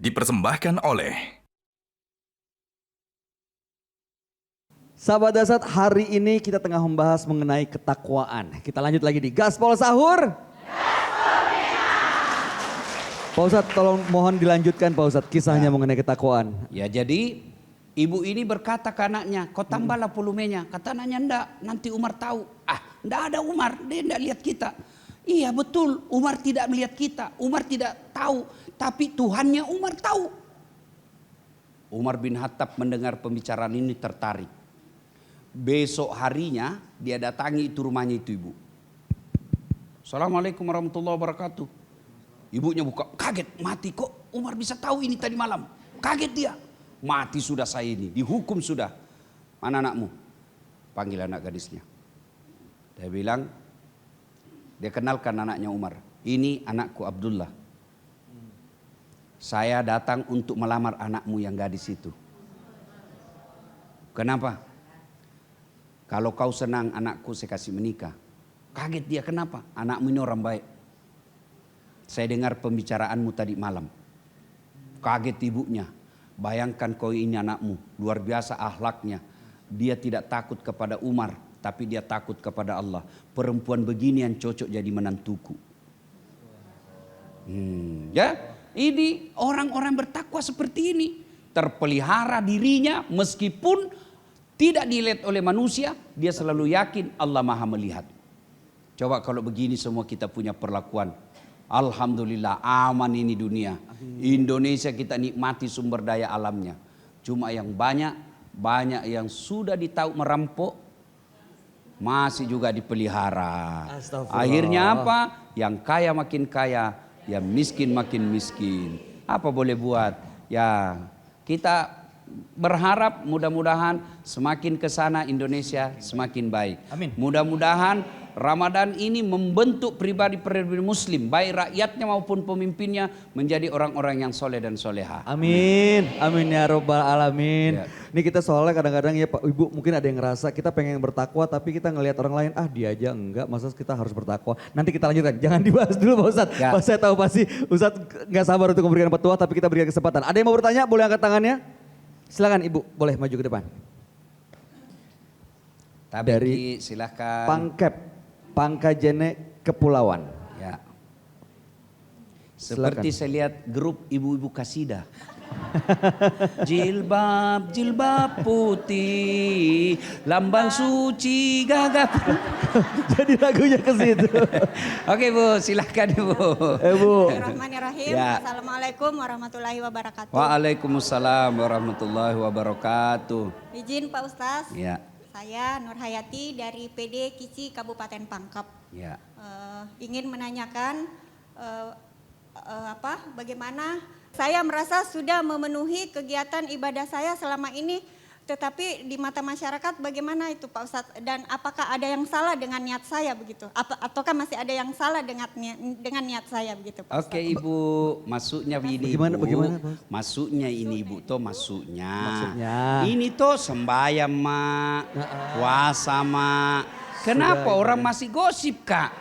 dipersembahkan oleh Sahabat Dasar, hari ini kita tengah membahas mengenai ketakwaan. Kita lanjut lagi di Gaspol Sahur. Pak Ustadz, tolong mohon dilanjutkan Pak Ustadz kisahnya mengenai ketakwaan. Ya, jadi ibu ini berkata ke anaknya, kau tambahlah volumenya. Kata anaknya, enggak, nanti Umar tahu. Enggak ada Umar, dia enggak lihat kita. Iya betul, Umar tidak melihat kita. Umar tidak tahu, tapi Tuhannya Umar tahu. Umar bin Khattab mendengar pembicaraan ini tertarik. Besok harinya dia datangi itu rumahnya itu ibu. Assalamualaikum warahmatullahi wabarakatuh. Ibunya buka, kaget, mati kok Umar bisa tahu ini tadi malam. Kaget dia, mati sudah saya ini, dihukum sudah. Mana anakmu? Panggil anak gadisnya. Dia bilang, dia kenalkan anaknya Umar. Ini anakku Abdullah. Saya datang untuk melamar anakmu yang gadis itu. Kenapa? Kalau kau senang anakku saya kasih menikah. Kaget dia, kenapa? Anakmu ini orang baik. Saya dengar pembicaraanmu tadi malam. Kaget ibunya. Bayangkan kau ini anakmu, luar biasa akhlaknya. Dia tidak takut kepada Umar, tapi dia takut kepada Allah. Perempuan begini yang cocok jadi menantuku. Ya, ini orang-orang bertakwa seperti ini. Terpelihara dirinya meskipun tidak dilihat oleh manusia, dia selalu yakin Allah Maha melihat. Coba kalau begini semua kita punya perlakuan. Alhamdulillah aman ini dunia. Indonesia kita nikmati sumber daya alamnya. Cuma yang banyak yang sudah ditahu merampok masih juga dipelihara. Akhirnya apa? Yang kaya makin kaya, yang miskin makin miskin. Apa boleh buat? Ya kita berharap mudah-mudahan semakin ke sana Indonesia semakin baik. Amin. Mudah-mudahan Ramadan ini membentuk pribadi-pribadi muslim, baik rakyatnya maupun pemimpinnya menjadi orang-orang yang soleh dan soleha. Amin, amin ya robbal alamin. Ya. Ini kita soalnya kadang-kadang ya Pak Ibu mungkin ada yang ngerasa kita pengen bertakwa tapi kita ngelihat orang lain, dia aja enggak, masa kita harus bertakwa. Nanti kita lanjutkan, jangan dibahas dulu Pak Ustadz. Ya. Pas saya tahu pasti Ustadz gak sabar untuk memberikan petua tapi kita berikan kesempatan. Ada yang mau bertanya boleh angkat tangannya? Silakan Ibu, boleh maju ke depan. Dari silakan. Pangkep, Pangkajene Kepulauan. Ya. Seperti saya lihat grup ibu-ibu kasidah. Jilbab, jilbab putih, lambang suci gagap. Jadi lagunya ke situ. Oke Bu, silakan Bu. Bu. Bismillahirrahmanirrahim. Ya. Assalamualaikum warahmatullahi wabarakatuh. Waalaikumsalam warahmatullahi wabarakatuh. Izin Pak Ustaz. Ya. Saya Nur Hayati dari PD Kici Kabupaten Pangkep. Ya. Ingin menanyakan bagaimana saya merasa sudah memenuhi kegiatan ibadah saya selama ini, tetapi di mata masyarakat bagaimana itu Pak Ustadz? Dan apakah ada yang salah dengan niat saya begitu? Ataukah masih ada yang salah dengan niat saya begitu Pak Ustadz? Oke Ibu, masuknya ini Bagaimana, Ibu. bagaimana, Pak? Masuknya ini Ibu, toh masuknya. Maksudnya. Ini toh sembahyang Mak, puasa Mak. Kenapa Sudah, orang ibadah. masih gosip Kak?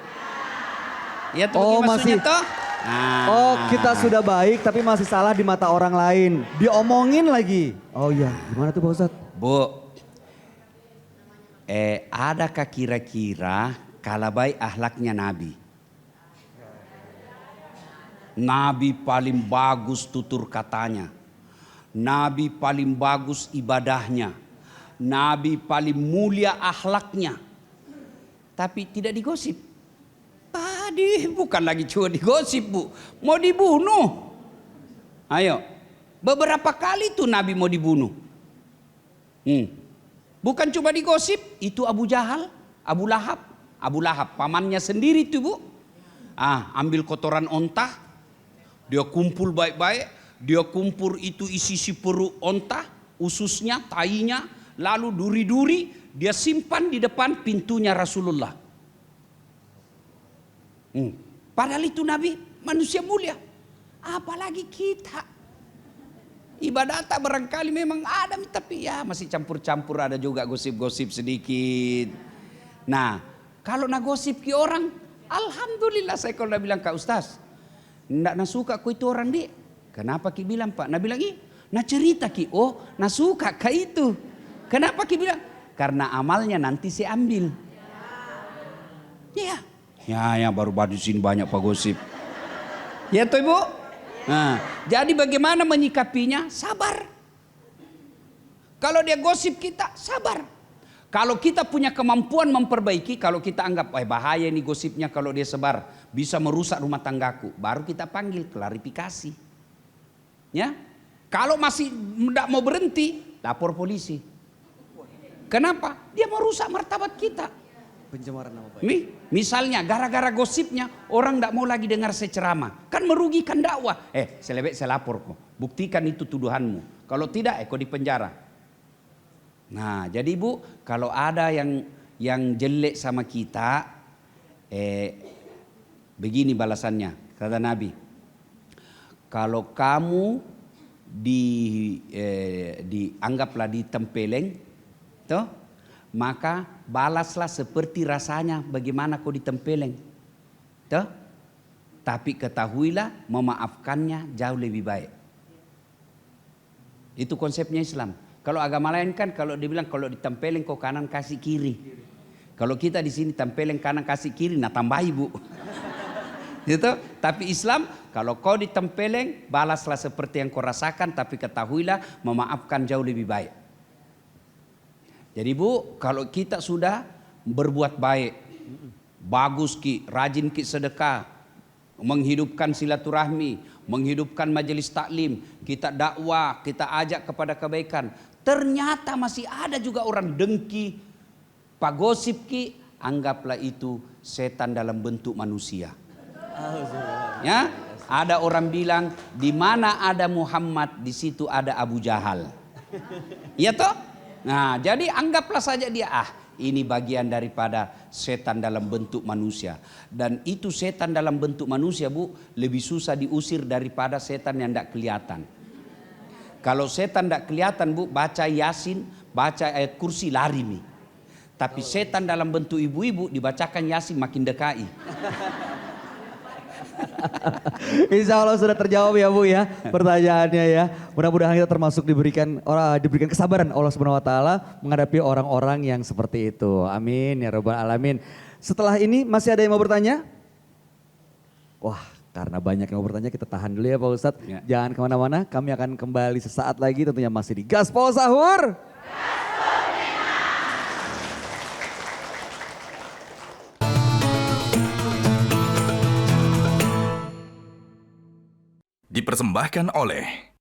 Ya tuh Oh, maksudnya masih. toh? Nah. Oh kita sudah baik tapi masih salah di mata orang lain. Diomongin lagi. Oh iya gimana tuh Pak Ustadz? Bu, adakah kira-kira kala baik akhlaknya Nabi? Nabi paling bagus tutur katanya. Nabi paling bagus ibadahnya. Nabi paling mulia akhlaknya. Tapi tidak digosip. Bukan lagi cuma digosip Bu, mau dibunuh. Ayo, beberapa kali tuh Nabi mau dibunuh. Bukan cuma digosip, itu Abu Jahal, Abu Lahab pamannya sendiri tuh Bu. Ambil kotoran onta, dia kumpul baik-baik, dia kumpul itu isi si perut onta, ususnya, tainya, lalu duri-duri dia simpan di depan pintunya Rasulullah. Padahal itu Nabi manusia mulia. Apalagi kita. Ibadah tak barangkali memang ada, tapi ya masih campur-campur, ada juga gosip-gosip sedikit. Nah, kalau nak gosip ke orang, alhamdulillah saya kalau bilang Kak Ustaz, ndak suka ku itu orang di. Kenapa Ki bilang Pak? Nah bilang nah cerita Ki, oh nah suka kah itu. Kenapa Ki bilang? Karena amalnya nanti saya ambil. Ya. Ya baru di sini banyak Pak gosip. Ya toh Ibu? Nah, jadi bagaimana menyikapinya? Sabar. Kalau dia gosip kita, sabar. Kalau kita punya kemampuan memperbaiki, kalau kita anggap bahaya ini gosipnya kalau dia sebar, bisa merusak rumah tanggaku, baru kita panggil klarifikasi. Ya. Kalau masih tidak mau berhenti, lapor polisi. Kenapa? Dia merusak martabat kita. Pencemaran nama baik. Misalnya gara-gara gosipnya orang tidak mau lagi dengar saya ceramah. Kan merugikan dakwah. Selebek saya lapor kok. Buktikan itu tuduhanmu. Kalau tidak kau di penjara. Nah jadi Bu, kalau ada yang jelek sama kita, begini balasannya. Kata Nabi, kalau kamu dianggaplah ditempeleng, toh, maka balaslah seperti rasanya bagaimana kau ditempeleng. Toh? Tapi ketahuilah memaafkannya jauh lebih baik. Itu konsepnya Islam. Kalau agama lain kan kalau dibilang kalau ditempeleng kau kanan kasih kiri. Kalau kita di sini tempeleng kanan kasih kiri, nah tambah ibu. Gitu. Tapi Islam kalau kau ditempeleng balaslah seperti yang kau rasakan, tapi ketahuilah memaafkan jauh lebih baik. Jadi Bu, kalau kita sudah berbuat baik, bagus Ki, rajin Ki sedekah, menghidupkan silaturahmi, menghidupkan majelis taklim, kita dakwah, kita ajak kepada kebaikan. Ternyata masih ada juga orang dengki, pagosip Ki, anggaplah itu setan dalam bentuk manusia. Ya, ada orang bilang di mana ada Muhammad di situ ada Abu Jahal. Iya toh? Nah, jadi anggaplah saja dia ini bagian daripada setan dalam bentuk manusia. Dan itu setan dalam bentuk manusia Bu, lebih susah diusir daripada setan yang tidak kelihatan. Kalau setan tidak kelihatan Bu, baca Yasin, baca ayat kursi lari nih. Tapi setan dalam bentuk ibu-ibu dibacakan Yasin makin dekai. Insya Allah sudah terjawab ya Bu ya pertanyaannya ya. Mudah-mudahan kita termasuk diberikan kesabaran Allah Subhanahu Wa Taala menghadapi orang-orang yang seperti itu. Amin ya Rabbal Alamin. Setelah ini masih ada yang mau bertanya? Wah, karena banyak yang mau bertanya kita tahan dulu ya Pak Ustadz. Ya. Jangan kemana-mana, kami akan kembali sesaat lagi tentunya masih di Gaspol Sahur. Dipersembahkan oleh